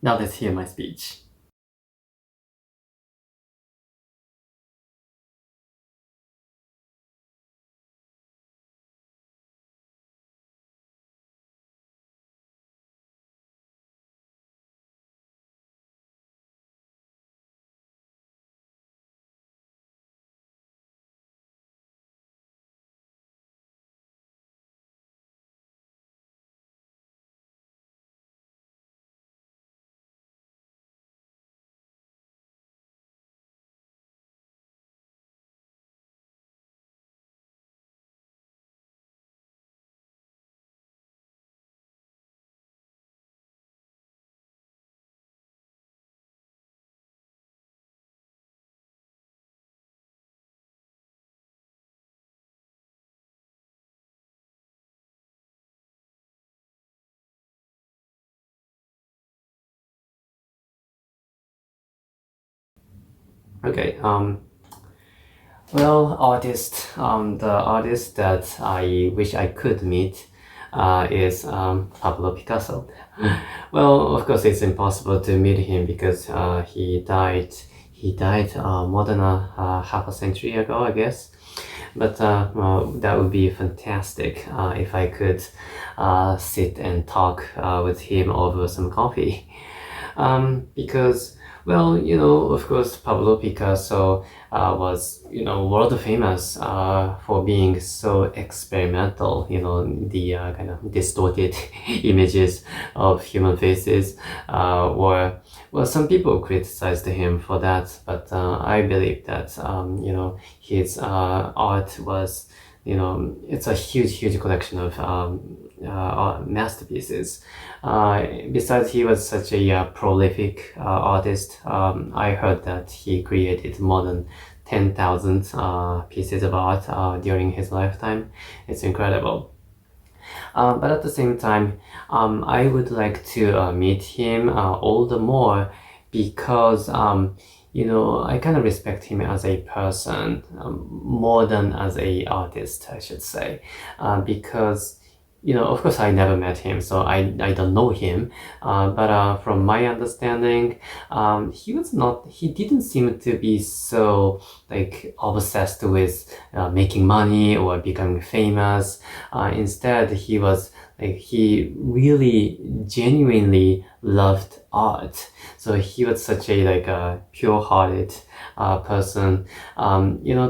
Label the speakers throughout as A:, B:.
A: Now let's hear my speech. Okay, well, the artist that I wish I could meet is Pablo Picasso. Well, of course, it's impossible to meet him because he died. He died more than half a century ago, I guess. But well, that would be fantastic if I could sit and talk with him over some coffee. Because, well, of course, Pablo Picasso was, world famous for being so experimental. The kind of distorted images of human faces were, well, some people criticized him for that, but I believe that, his art was, it's a huge collection of masterpieces. Besides, he was such a prolific artist. I heard that he created more than 10,000 pieces of art during his lifetime. It's incredible. But at the same time, I would like to meet him all the more because, I kind of respect him as a person more than as a artist, I should say, because of course, I never met him, so I don't know him. But from my understanding, he didn't seem to be so like obsessed with making money or becoming famous. Instead, he really genuinely loved art. So he was such a pure-hearted person.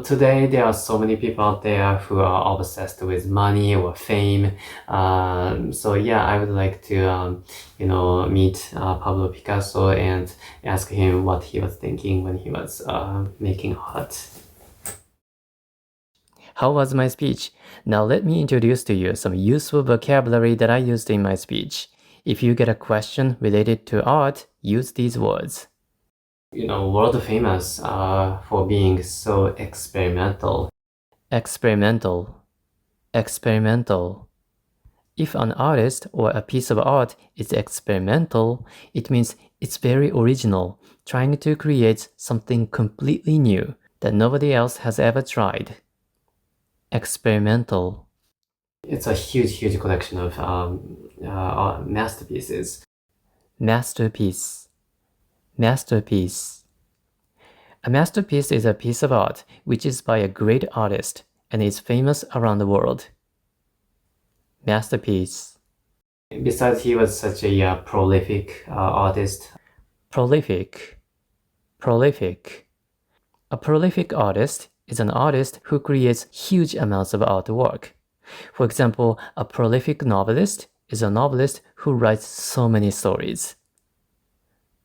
A: Today there are so many people out there who are obsessed with money or fame. So yeah, I would like to meet Pablo Picasso and ask him what he was thinking when he was making art. How was my speech? Now let me introduce to you some useful vocabulary that I used in my speech. If you get a question related to art, use these words. World famous for being so experimental. Experimental. Experimental. If an artist or a piece of art is experimental, it means it's very original, trying to create something completely new that nobody else has ever tried. Experimental. It's a huge collection of masterpieces. Masterpiece. Masterpiece. A masterpiece is a piece of art which is by a great artist and is famous around the world. Masterpiece. Besides, he was such a prolific artist. Prolific. Prolific. A prolific artist is an artist who creates huge amounts of artwork. For example, a prolific novelist is a novelist who writes so many stories.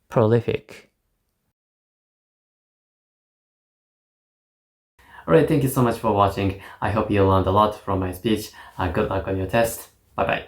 A: Prolific. Alright, thank you so much for watching. I hope you learned a lot from my speech. Good luck on your test. Bye bye.